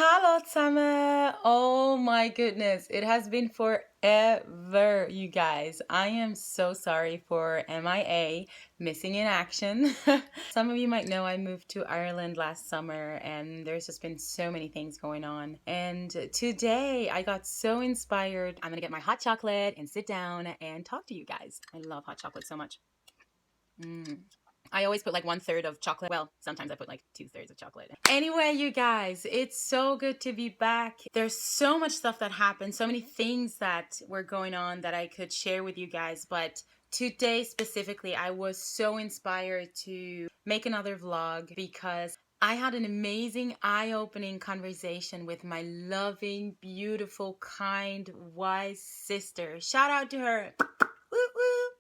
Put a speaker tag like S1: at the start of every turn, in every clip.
S1: Hallo zusammen! Oh my goodness, it has been forever, you guys. I am so sorry for MIA, missing in action. Some of you might know I moved to Ireland last summer and there's just been so many things going on. And today I got so inspired. I'm gonna get my hot chocolate and sit down and talk to you guys. I love hot chocolate so much. I always put like 1/3 of chocolate. Well, sometimes I put like 2/3 of chocolate. Anyway, you guys, it's so good to be back. There's so much stuff that happened, so many things that were going on that I could share with you guys. But today specifically, I was so inspired to make another vlog because I had an amazing, eye-opening conversation with my loving, beautiful, kind, wise sister. Shout out to her. Woo woo.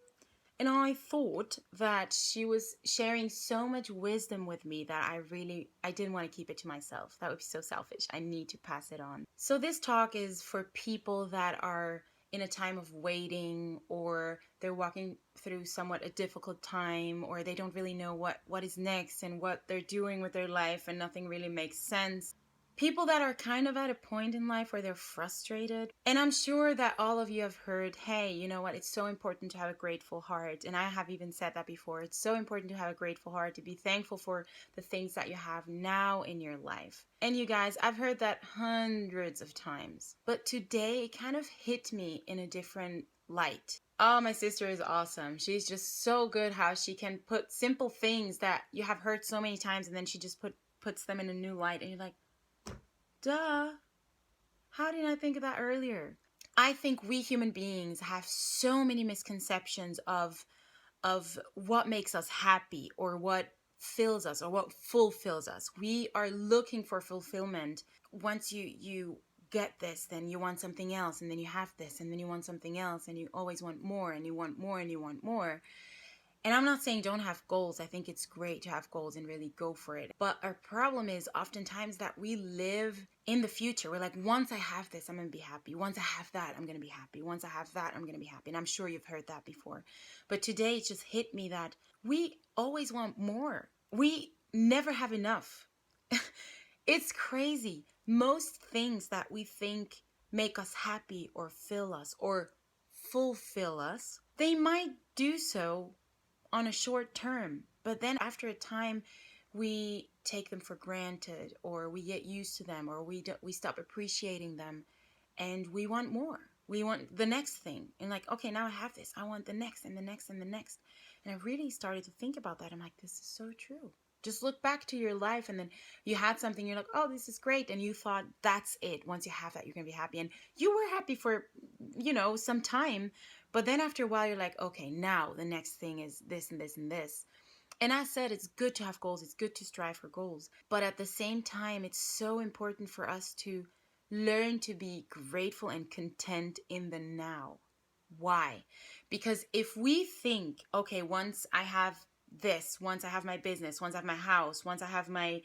S1: And I thought that she was sharing so much wisdom with me that I didn't want to keep it to myself. That would be so selfish. I need to pass it on. So this talk is for people that are in a time of waiting, or they're walking through somewhat a difficult time, or they don't really know what is next and what they're doing with their life and nothing really makes sense. People that are kind of at a point in life where they're frustrated. And I'm sure that all of you have heard, hey, you know what? It's so important to have a grateful heart. And I have even said that before. It's so important to have a grateful heart, to be thankful for the things that you have now in your life. And you guys, I've heard that hundreds of times. But today it kind of hit me in a different light. Oh, my sister is awesome. She's just so good how she can put simple things that you have heard so many times, and then she just puts them in a new light, and you're like, duh. How did I think of that earlier? I think we human beings have so many misconceptions of what makes us happy, or what fills us, or what fulfills us. We are looking for fulfillment. Once you get this, then you want something else, and then you have this, and then you want something else, and you always want more, and you want more, and you want more. And I'm not saying don't have goals. I think it's great to have goals and really go for it. But our problem is oftentimes that we live in the future. We're like, once I have this, I'm going to be happy. Once I have that, I'm going to be happy. Once I have that, I'm going to be happy. And I'm sure you've heard that before. But today it just hit me that we always want more. We never have enough. It's crazy. Most things that we think make us happy or fill us or fulfill us, they might do so on a short term, but then after a time we take them for granted, or we get used to them, or we stop appreciating them, and we want more. We want the next thing, and like, okay, now I have this, I want the next and the next and the next. And I really started to think about that. I'm like, this is so true. Just look back to your life, and then you had something, you're like, oh, this is great, and you thought that's it. Once you have that, you're gonna be happy, and you were happy for some time. But then after a while, you're like, okay, now the next thing is this and this and this. And I said, it's good to have goals. It's good to strive for goals. But at the same time, it's so important for us to learn to be grateful and content in the now. Why? Because if we think, okay, once I have this, once I have my business, once I have my house, once I have my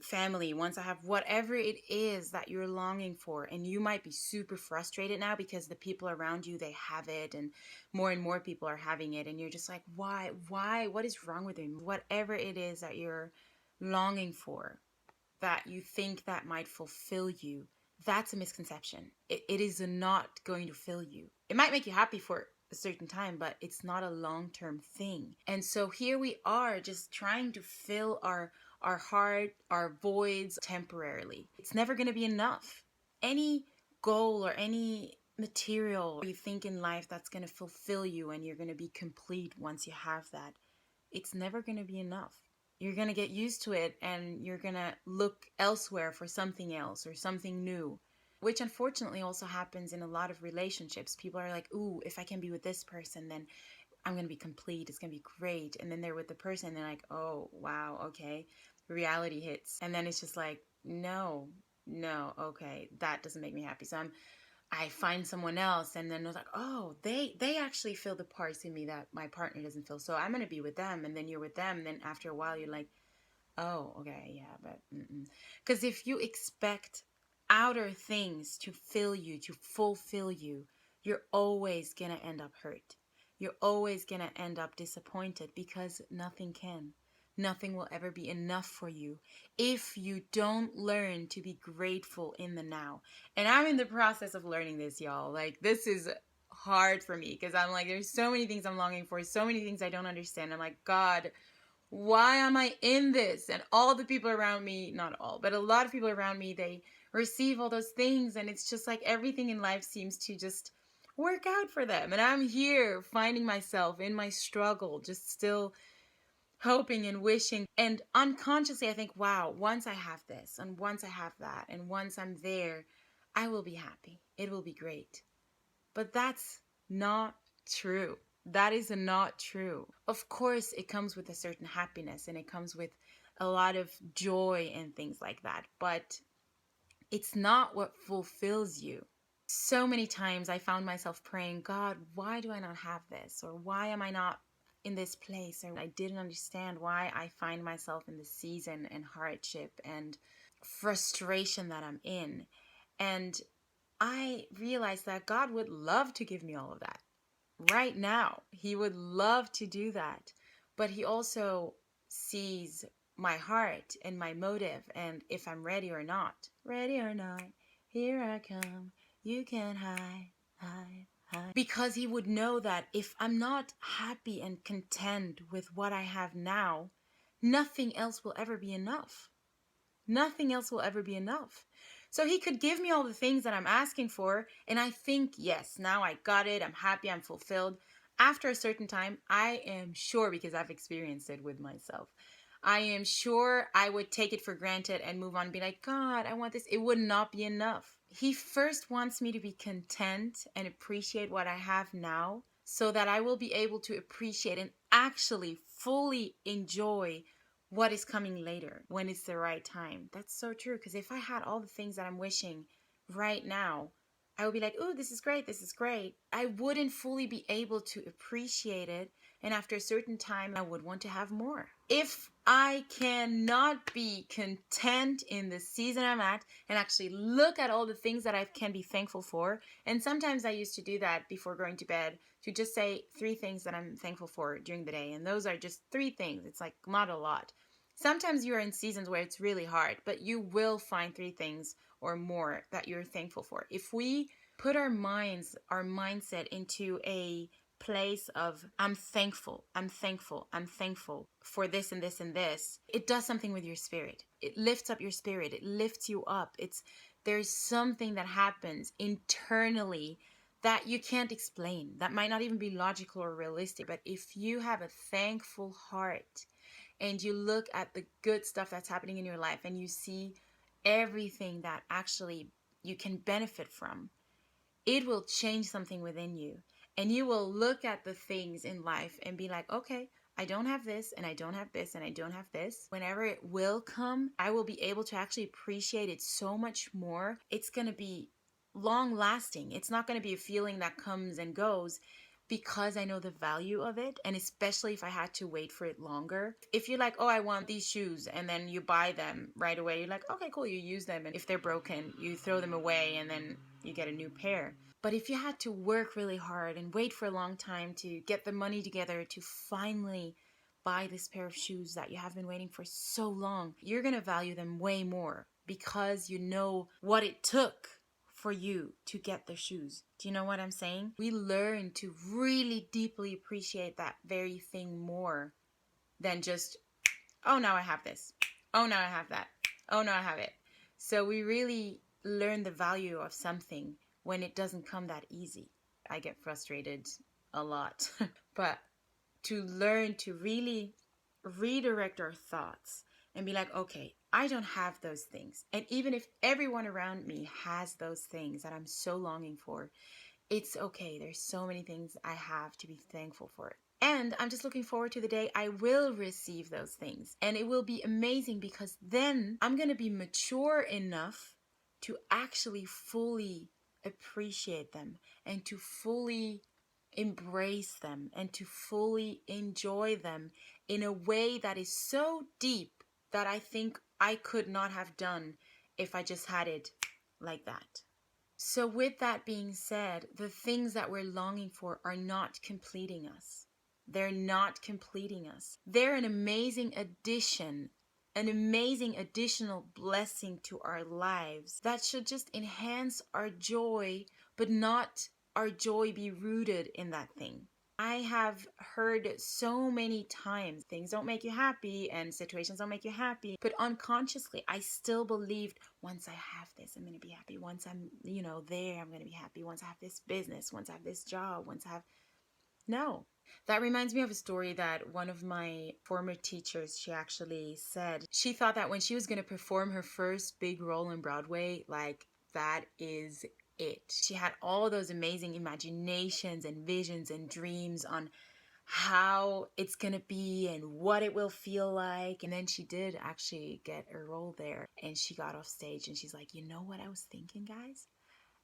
S1: family, once I have whatever it is that you're longing for, and you might be super frustrated now because the people around you, they have it, and more people are having it, and you're just like, why, what is wrong with me? Whatever it is that you're longing for, that you think that might fulfill you, that's a misconception. It is not going to fill you. It might make you happy for a certain time, but it's not a long-term thing. And so here we are, just trying to fill our heart, our voids temporarily. It's never going to be enough. Any goal or any material you think in life that's going to fulfill you and you're going to be complete once you have that, it's never going to be enough. You're going to get used to it, and you're going to look elsewhere for something else or something new, which unfortunately also happens in a lot of relationships. People are like, ooh, if I can be with this person, then I'm going to be complete. It's going to be great. And then they're with the person, and they're like, oh, wow, okay. Reality hits. And then it's just like, no, okay, that doesn't make me happy. So I find someone else, and then I was like, oh, they actually fill the parts in me that my partner doesn't fill. So I'm going to be with them, and then you're with them. And then after a while, you're like, oh, okay, yeah, but because if you expect outer things to fill you, to fulfill you, you're always going to end up hurt. You're always going to end up disappointed because nothing can. nothing will ever be enough for you if you don't learn to be grateful in the now. And I'm in the process of learning this, y'all. Like, this is hard for me because I'm like, there's so many things I'm longing for, so many things I don't understand. I'm like, God, why am I in this? And all the people around me, not all, but a lot of people around me, they receive all those things. And it's just like everything in life seems to just work out for them. And I'm here finding myself in my struggle, just still hoping and wishing. And unconsciously, I think, wow, once I have this, and once I have that, and once I'm there, I will be happy. It will be great. But that's not true. That is not true. Of course, it comes with a certain happiness and it comes with a lot of joy and things like that. But it's not what fulfills you. So many times I found myself praying, God, why do I not have this? Or why am I not in this place? Or I didn't understand why I find myself in this season and hardship and frustration that I'm in. And I realized that God would love to give me all of that right now. He would love to do that. But He also sees my heart and my motive and if I'm ready or not. Ready or not, here I come. You can't hide, hide, hide. Because He would know that if I'm not happy and content with what I have now, nothing else will ever be enough. Nothing else will ever be enough. So He could give me all the things that I'm asking for, and I think, yes, now I got it, I'm happy, I'm fulfilled. After a certain time, I am sure, because I've experienced it with myself, I am sure I would take it for granted and move on and be like, God, I want this. It would not be enough. He first wants me to be content and appreciate what I have now so that I will be able to appreciate and actually fully enjoy what is coming later when it's the right time. That's so true. Because if I had all the things that I'm wishing right now, I would be like, oh, this is great. This is great. I wouldn't fully be able to appreciate it. And after a certain time, I would want to have more. If I cannot be content in the season I'm at and actually look at all the things that I can be thankful for, and sometimes I used to do that before going to bed, to just say 3 things that I'm thankful for during the day. And those are just 3 things. It's like not a lot. Sometimes you're in seasons where it's really hard, but you will find 3 things or more that you're thankful for. If we put our mindset into a place of I'm thankful for this and this and this, it does something with your spirit. It lifts up your spirit. It lifts you up. There's something that happens internally that you can't explain, that might not even be logical or realistic. But if you have a thankful heart and you look at the good stuff that's happening in your life and you see everything that actually you can benefit from, it will change something within you. And you will look at the things in life and be like, okay, I don't have this, and I don't have this, and I don't have this. Whenever it will come, I will be able to actually appreciate it so much more. It's going to be long lasting. It's not going to be a feeling that comes and goes, because I know the value of it. And especially if I had to wait for it longer. If you're like, oh, I want these shoes, and then you buy them right away, you're like, okay, cool, you use them. And if they're broken, you throw them away and then you get a new pair. But if you had to work really hard and wait for a long time to get the money together to finally buy this pair of shoes that you have been waiting for so long, you're going to value them way more because you know what it took for you to get the shoes. Do you know what I'm saying? We learn to really deeply appreciate that very thing more than just, oh, now I have this. Oh, now I have that. Oh, now I have it. So we really learn the value of something when it doesn't come that easy. I get frustrated a lot. But to learn to really redirect our thoughts and be like, okay, I don't have those things. And even if everyone around me has those things that I'm so longing for, it's okay. There's so many things I have to be thankful for. And I'm just looking forward to the day I will receive those things. And it will be amazing because then I'm going to be mature enough to actually fully appreciate them and to fully embrace them and to fully enjoy them in a way that is so deep that I think I could not have done if I just had it like that. So with that being said, the things that we're longing for are not completing us. They're not completing us. They're an amazing addition, an amazing additional blessing to our lives that should just enhance our joy, but not our joy be rooted in that thing. I have heard so many times things don't make you happy and situations don't make you happy, but unconsciously I still believed once I have this, I'm going to be happy. Once I'm, there, I'm going to be happy. Once I have this business, once I have this job, once I have... No. That reminds me of a story that one of my former teachers, she actually said. She thought that when she was going to perform her first big role in Broadway, like, that is it. She had all those amazing imaginations and visions and dreams on how it's going to be and what it will feel like. And then she did actually get a role there. And she got off stage and she's like, you know what I was thinking, guys?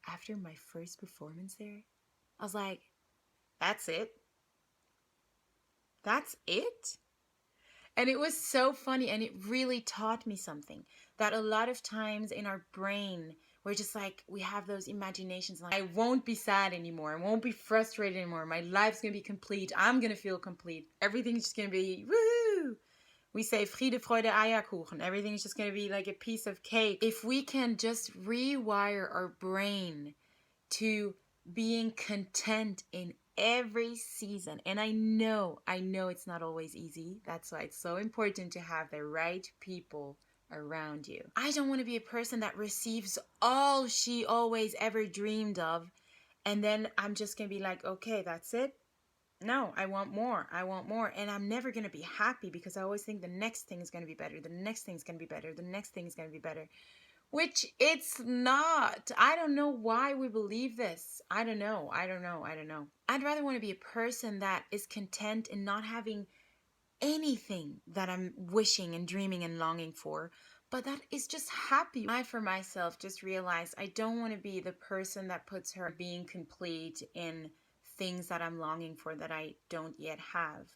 S1: After my first performance there, I was like, that's it? That's it? And it was so funny, and it really taught me something, that a lot of times in our brain, we're just like, we have those imaginations like, I won't be sad anymore, I won't be frustrated anymore, my life's gonna be complete, I'm gonna feel complete, everything's just gonna be woohoo. We say Friede, Freude, Eierkuchen. Everything's just gonna be like a piece of cake. If we can just rewire our brain to being content in every season. And I know it's not always easy. That's why it's so important to have the right people around you. I don't want to be a person that receives all she always ever dreamed of, and then I'm just going to be like, okay, that's it. No, I want more. I want more. And I'm never going to be happy because I always think the next thing is going to be better. The next thing is going to be better. The next thing is going to be better. Which it's not. I don't know why we believe this. I don't know. I'd rather want to be a person that is content in not having anything that I'm wishing and dreaming and longing for, but that is just happy. I, for myself, just realized I don't want to be the person that puts her being complete in things that I'm longing for that I don't yet have.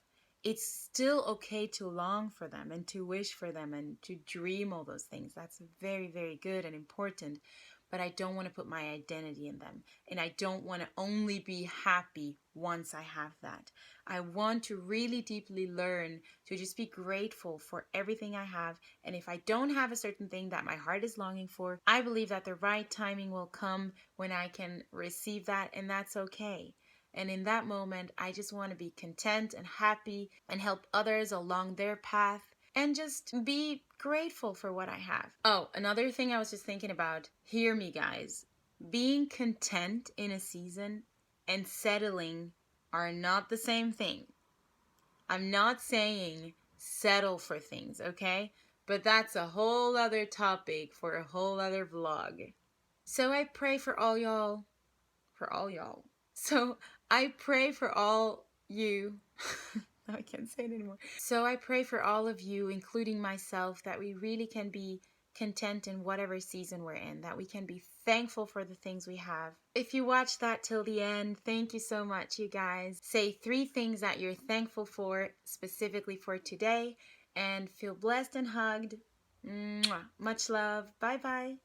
S1: It's still okay to long for them and to wish for them and to dream all those things. That's very, very good and important. But I don't want to put my identity in them. And I don't want to only be happy once I have that. I want to really deeply learn to just be grateful for everything I have. And if I don't have a certain thing that my heart is longing for, I believe that the right timing will come when I can receive that, and that's okay. And in that moment, I just want to be content and happy and help others along their path and just be grateful for what I have. Oh, another thing I was just thinking about. Hear me, guys. Being content in a season and settling are not the same thing. I'm not saying settle for things, okay? But that's a whole other topic for a whole other vlog. So I pray for all y'all. So I pray for all you. I can't say it anymore. So I pray for all of you, including myself, that we really can be content in whatever season we're in, that we can be thankful for the things we have. If you watched that till the end, thank you so much, you guys. Say 3 things that you're thankful for, specifically for today, and feel blessed and hugged. Mwah. Much love. Bye-bye.